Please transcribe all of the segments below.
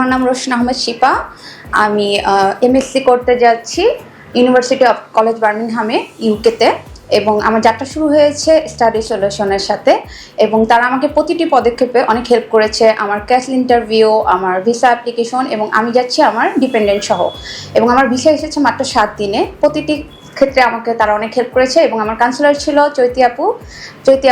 আমার নাম রোশন আহমেদ শিপা। আমি এমএসসি করতে যাচ্ছি ইউনিভার্সিটি অফ কলেজ বার্মিংহামে ইউকেতে, এবং আমার যাত্রা শুরু হয়েছে স্টাডি সলিউশনের সাথে। এবং তারা আমাকে প্রতিটি পদক্ষেপে অনেক হেল্প করেছে, আমার ক্যাশ ইন্টারভিউ, আমার ভিসা অ্যাপ্লিকেশন, এবং আমি যাচ্ছি আমার ডিপেন্ডেন্ট সহ। এবং আমার ভিসা এসেছে মাত্র 7 দিনে। প্রতিটি ক্ষেত্রে আমাকে তারা অনেক হেল্প করেছে, এবং আমার কাউন্সিলর ছিল চৈতি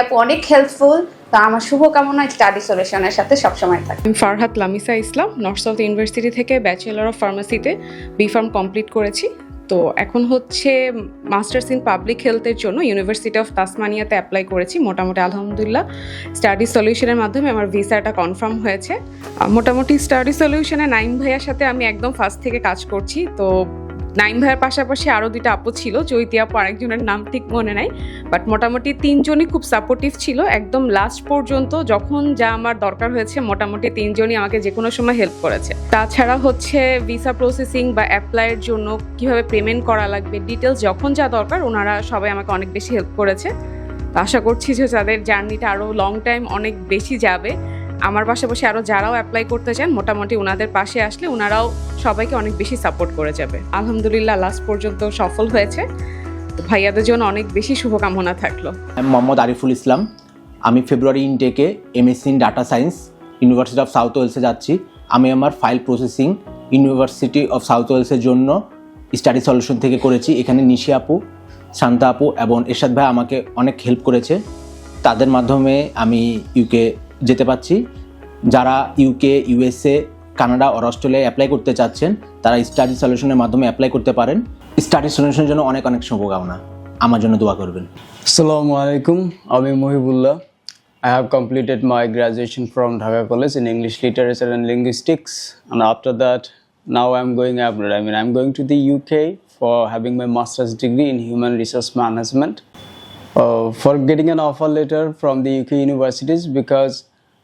আপু অনেক হেল্পফুল। তা আমার শুভকামনা স্টাডি সলিউশনের সাথে সবসময় থাকে। ফারহাত লামিসা ইসলাম নর্থ সাউথ ইউনিভার্সিটি থেকে ব্যাচেলর অফ ফার্মাসিতে বি.ফার্ম কমপ্লিট করেছি। তো এখন হচ্ছে মাস্টার্স ইন পাবলিক হেলথের জন্য ইউনিভার্সিটি অফ তাসমানিয়াতে অ্যাপ্লাই করেছি। মোটামুটি আলহামদুলিল্লাহ স্টাডি সলিউশনের মাধ্যমে আমার ভিসাটা কনফার্ম হয়েছে। মোটামুটি স্টাডি সলিউশনে নাইম ভাইয়ার সাথে আমি একদম ফার্স্ট থেকে কাজ করছি। তো নাইম ভাইয়ের পাশাপাশি আরও 2টা আপু ছিল, চৈতি আপু আরেকজনের নাম ঠিক মনে নাই, বাট মোটামুটি 3জনই খুব সাপোর্টিভ ছিল একদম লাস্ট পর্যন্ত। যখন যা আমার দরকার হয়েছে মোটামুটি 3জনই আমাকে যে কোনো সময় হেল্প করেছে। তাছাড়া হচ্ছে ভিসা প্রসেসিং বা অ্যাপ্লাইয়ের জন্য কিভাবে পেমেন্ট করা লাগবে, ডিটেলস যখন যা দরকার ওনারা সবাই আমাকে অনেক বেশি হেল্প করেছে। আশা করছি যে তাদের জার্নিটা আরও লং টাইম অনেক বেশি যাবে। আমার পাশাপাশি আরও যারাও অ্যাপ্লাই করতে চান মোটামুটি ওনাদের পাশে আসলে ওনারাও সবাইকে অনেক বেশি সাপোর্ট করে যাবে। আলহামদুলিল্লাহ লাস্ট পর্যন্ত সফল হয়েছে। তো ভাইয়াদের জন্য অনেক বেশি শুভকামনা থাকলো। মোহাম্মদ আরিফুল ইসলাম। আমি ফেব্রুয়ারি ইনটেকে MSc in data science university of south ওয়েলসে যাচ্ছি। আমি আমার file processing university of south ওয়েলসের জন্য স্টাডি সলিউশন থেকে করেছি। এখানে নিশি আপু, শান্তা আপু এবং এরশাদ ভাই আমাকে অনেক হেল্প করেছে। তাদের মাধ্যমে আমি ইউকে যেতে পারছি। যারা ইউকে, ইউএসএ, কানাডা আর অস্ট্রেলিয়ায় অ্যাপ্লাই করতে চাচ্ছেন তারা স্টাডি সলিউশনের মাধ্যমে অ্যাপ্লাই করতে পারেন। স্টাডি সলিউশনের জন্য অনেক অনেক শুভকামনা। আমার জন্য দোয়া করবেন। Assalamu alaikum. I'm Mohibullah. I have completed my graduation from Dhaka College in English Literature and Linguistics, and after that, now I'm going abroad. I'm going to the UK for having my master's degree in Human Resource Management. For getting an offer letter from the UK universities because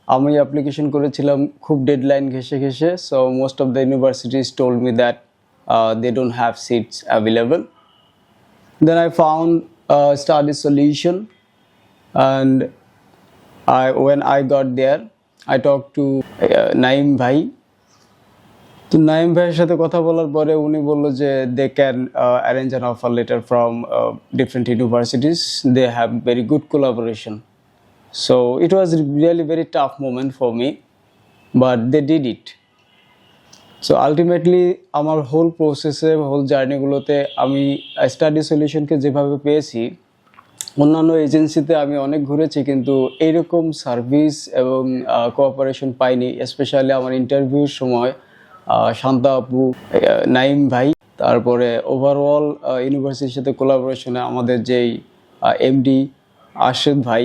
আমি application করেছিলাম খুব deadline ঘেসে, so most of the universities told me that they don't have seats available. Then I found study solution, and when I got there I talked to Naim ভাই। তো নাইম ভাইয়ের সাথে কথা বলার পরে উনি বলল যে they can arrange an offer letter from different universities. They have very good collaboration. So it was really very tough moment for me, but they did it. So ultimately আমার হোল প্রসেসে, হোল জার্নিগুলোতে আমি study সলিউশনকে যেভাবে পেয়েছি, অন্যান্য এজেন্সিতে আমি অনেক ঘুরেছি কিন্তু এইরকম সার্ভিস এবং কোঅপারেশন পাইনি। স্পেশালি আমার ইন্টারভিউর সময় শান্তা আপু, নাইম ভাই, তারপরে ওভারঅল ইউনিভার্সিটির সাথে কোলাবোরেশনে আমাদের যেই এমডি আরশেদ ভাই,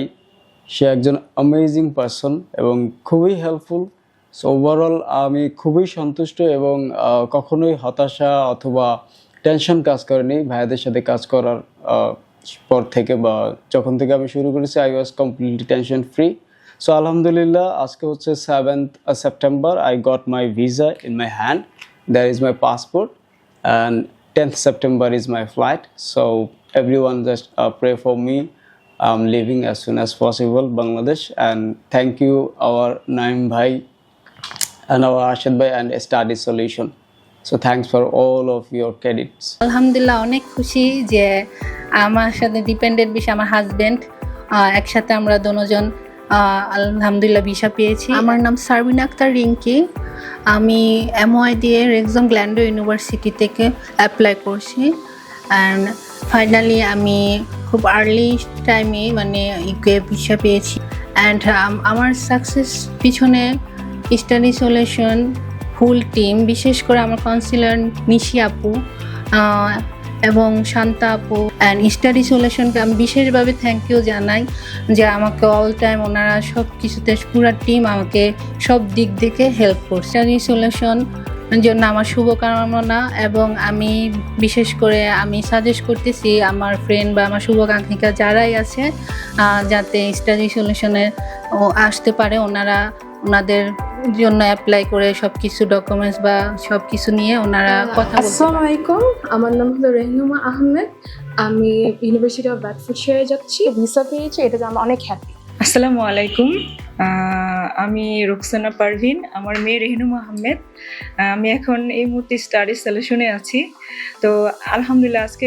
সে একজন অ্যামেজিং পারসন এবং খুবই হেল্পফুল। সো ওভারঅল আমি খুবই সন্তুষ্ট এবং কখনোই হতাশা অথবা টেনশন কাজ করেনি ভাইয়াদের সাথে কাজ করার পর থেকে, বা যখন থেকে আমি শুরু করেছি I was completely tension free. So আলহামদুলিল্লাহ আজকে হচ্ছে 7th September I got my visa in my hand, that is my passport, and 10th September is my flight. So everyone just pray for me. I'm leaving as soon as possible Bangladesh, and thank you our Naim Bhai and our Arshad Bhai and Study Solution. So thanks for all of your credits. আলহামদুলিল্লাহ অনেক খুশি যে আমার সাথে dependent বিষয় আমার husband, একসাথে আমরা দুজন আলহামদুলিল্লাহ ভিসা পেয়েছি। আমার নাম সারবিনা আক্তার রিঙ্কি। আমি এমওআই দিয়ে রেক্সম গ্ল্যান্ডো ইউনিভার্সিটি থেকে অ্যাপ্লাই করছি, অ্যান্ড ফাইনালি আমি খুব আর্লি টাইমে ইউকে ভিসা পেয়েছি। অ্যান্ড আমার সাকসেস পিছনে স্টাডি সলিউশন ফুল টিম, বিশেষ করে আমার কাউন্সিলর নিশি আপু এবং শান্তা আপু অ্যান্ড স্টাডি সলিউশনকে আমি বিশেষভাবে থ্যাংক ইউ জানাই যে আমাকে অল টাইম ওনারা সব কিছুতে পুরো টিম আমাকে সব দিক থেকে হেল্প করছে। স্টাডি সলিউশন জন্য আমার শুভকামনা, এবং আমি বিশেষ করে আমি সাজেস্ট করতেছি আমার ফ্রেন্ড বা আমার শুভাকাঙ্ক্ষিকা যারাই আছে যাতে স্টাডি সলিউশনে আসতে পারে, ওনাদের জন্য অ্যাপ্লাই করে সব কিছু ডকুমেন্টস বা সব কিছু নিয়ে ওনারা কথা বলতে। আসসালামু আলাইকুম, আমার নাম হলো রেহনুমা আহমেদ। আমি ইউনিভার্সিটি অফ ব্যাডফোর্ডশায়ারে যাচ্ছি, ভিসা পেয়েছি, এটাতে আমি অনেক হ্যাপি। আসসালামু আলাইকুম। আমি রোকসানা পারভিন, আমার মেয়ে রেহনুমা আহমেদ। আমি এখন এই মুহূর্তে স্টাডি সলিউশনে আছি। তো আলহামদুলিল্লাহ আজকে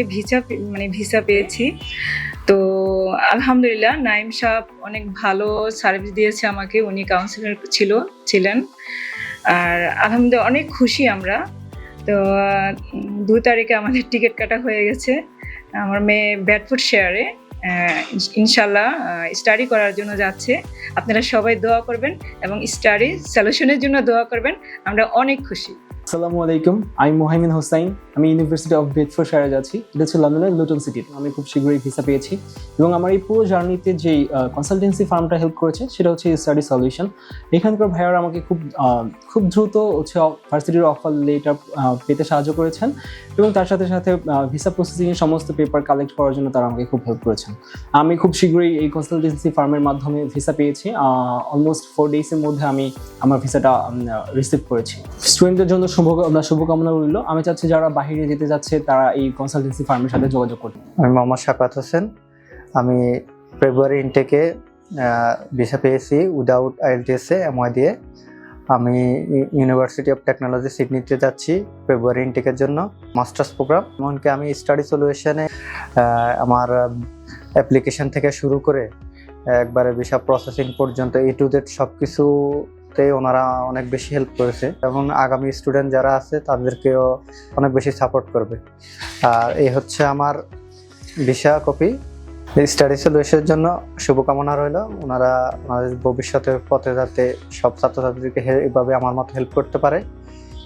ভিসা পেয়েছি। তো আলহামদুলিল্লাহ নাইম সাহেব অনেক ভালো সার্ভিস দিয়েছে আমাকে, উনি কাউন্সিলর ছিলেন। আর আলহামদুলিল্লাহ অনেক খুশি আমরা। তো 2 তারিখে আমাদের টিকিট কাটা হয়ে গেছে। আমার মেয়ে ব্যাডফোর্ড শেয়ারে ইনশাল্লাহ স্টাডি করার জন্য যাচ্ছে। আপনারা সবাই দোয়া করবেন এবং স্টাডি সলিউশনের জন্য দোয়া করবেন। আমরা অনেক খুশি। আসসালামু আলাইকুম, আমি মোহাইমিন হোসাইন। আমি ইউনিভার্সিটি অফ বেডফোর্ডশায়ারে যাচ্ছি। এটা হচ্ছে লন্ডনের লুটন সিটি। আমি খুব শীঘ্রই ভিসা পেয়েছি এবং আমার এই পুরো জার্নিতে যেই কনসালটেন্সি ফার্মটা হেল্প করেছে সেটা হচ্ছে স্টাডি সলিউশন। এখানকার ভাইয়ারা আমাকে খুব দ্রুত হচ্ছে ভার্সিটির অফার লেটার পেতে সাহায্য করেছেন এবং তার সাথে সাথে ভিসা প্রসেসিংয়ের সমস্ত পেপার কালেক্ট করার জন্য তারা আমাকে খুব হেল্প করেছেন। আমি খুব শীঘ্রই এই কনসালটেন্সি ফার্মের মাধ্যমে ভিসা পেয়েছি। অলমোস্ট 4 ডেজের মধ্যে আমি আমার ভিসাটা রিসিভ করেছি। স্টুডেন্টদের জন্য শুভকামনা রইল। আমি চাচ্ছি যারা বাইরে যেতে যাচ্ছে তারা এই কনসালটেন্সি ফার্মের সাথে যোগাযোগ করতে। আমি মোহাম্মদ শাফাত হোসেন। আমি ফেব্রুয়ারি ইনটেকে ভিসা পেয়েছি উইদাউট IELTS MY দিয়ে। আমি ইউনিভার্সিটি অফ টেকনোলজি সিডনিতে যাচ্ছি ফেব্রুয়ারি ইনটেকের জন্য মাস্টার্স প্রোগ্রাম। এমনকি আমি স্টাডি সলিউশনে আমার অ্যাপ্লিকেশন থেকে শুরু করে একবারে ভিসা প্রসেসিং পর্যন্ত A to Z সব কিছুতে ওনারা অনেক বেশি হেল্প করেছে এবং আগামী স্টুডেন্ট যারা আছে তাদেরকেও অনেক বেশি সাপোর্ট করবে। আর এই হচ্ছে আমার ভিসা কপি। স্টাডি সলিউশনের জন্য শুভকামনা রইল। ওনারা ওনাদের ভবিষ্যতের পথে যাতে সব ছাত্রছাত্রীকে এভাবে আমার মতো হেল্প করতে পারে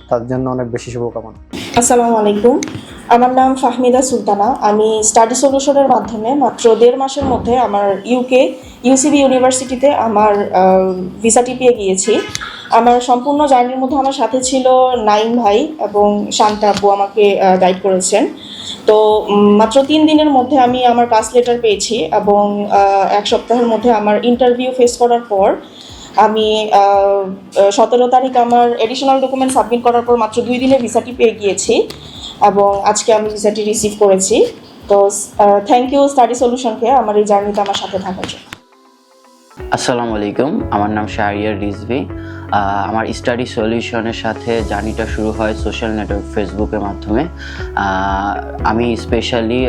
তার জন্য অনেক বেশি শুভকামনা। আসসালামু আলাইকুম, আমার নাম ফাহমিদা সুলতানা। আমি স্টাডি সলিউশনের মাধ্যমে মাত্র 1.5 মাসের মধ্যে আমার UCB ইউনিভার্সিটিতে আমার ভিসাটি পেয়ে গিয়েছি। আমার সম্পূর্ণ জার্নির মধ্যে আমার সাথে ছিল নাইম ভাই এবং শান্তা আপু আমাকে গাইড করেছেন। তো মাত্র 3 দিনের মধ্যে আমি আমার পাস লেটার পেয়েছি এবং 1 সপ্তাহের মধ্যে আমার ইন্টারভিউ ফেস করার পর আমি 17 তারিখ আমার এডিশনাল ডকুমেন্ট সাবমিট করার পর মাত্র 2 দিনে ভিসাটি পেয়ে গিয়েছি এবং আজকে আমি ভিসাটি রিসিভ করেছি। তো থ্যাংক ইউ স্টাডি সলিউশনকে আমার এই জার্নিতে আমার সাথে থাকার জন্য। আসসালামু আলাইকুম, আমার নাম শাহরিয়ার রিজভি। আমার স্টাডি সলিউশনের সাথে জার্নিটা শুরু হয় সোশ্যাল নেটওয়ার্ক ফেসবুকের মাধ্যমে। আমি স্পেশালি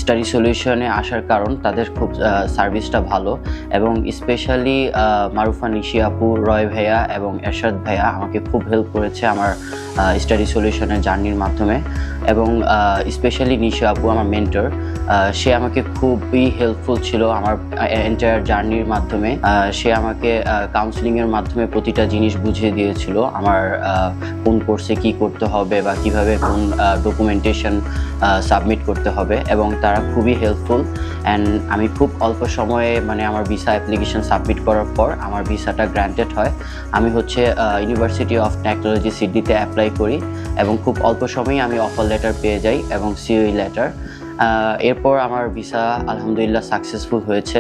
স্টাডি সলিউশনে আসার কারণ তাদের খুব সার্ভিসটা ভালো এবং স্পেশালি মারুফা নিশি আপু, রয় ভাইয়া এবং এরশাদ ভাইয়া আমাকে খুব হেল্প করেছে আমার স্টাডি সলিউশনের জার্নির মাধ্যমে। এবং স্পেশালি নিশি আপু আমার মেন্টর, সে আমাকে খুবই হেল্পফুল ছিল আমার এন্টায়ার জার্নির মাধ্যমে। সে আমাকে কাউন্সিলিংয়ের মাধ্যমে প্রতিটা জিনিস বুঝিয়ে দিয়েছিল, আমার কোন কোর্সে কী করতে হবে বা কিভাবে কোন ডকুমেন্টেশন সাবমিট করতে হবে এবং তারা খুবই হেল্পফুল। অ্যান্ড আমি খুব অল্প সময়ে আমার ভিসা অ্যাপ্লিকেশন সাবমিট করার পর আমার ভিসাটা গ্র্যান্টেড হয়। আমি ইউনিভার্সিটি অফ টেকনোলজি সিডনিতে অ্যাপ্লাই করি এবং খুব অল্প সময়েই আমি অফার লেটার পেয়ে যাই এবং COE লেটার। এরপর আমার ভিসা আলহামদুলিল্লাহ সাকসেসফুল হয়েছে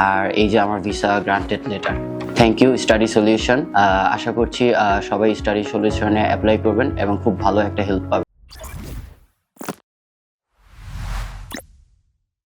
আর এই যে আমার visa granted letter. Thank you study solution. আশা করছি সবাই স্টাডি সলিউশনে অ্যাপ্লাই করবেন এবং খুব ভালো একটা হেল্প পাবেন।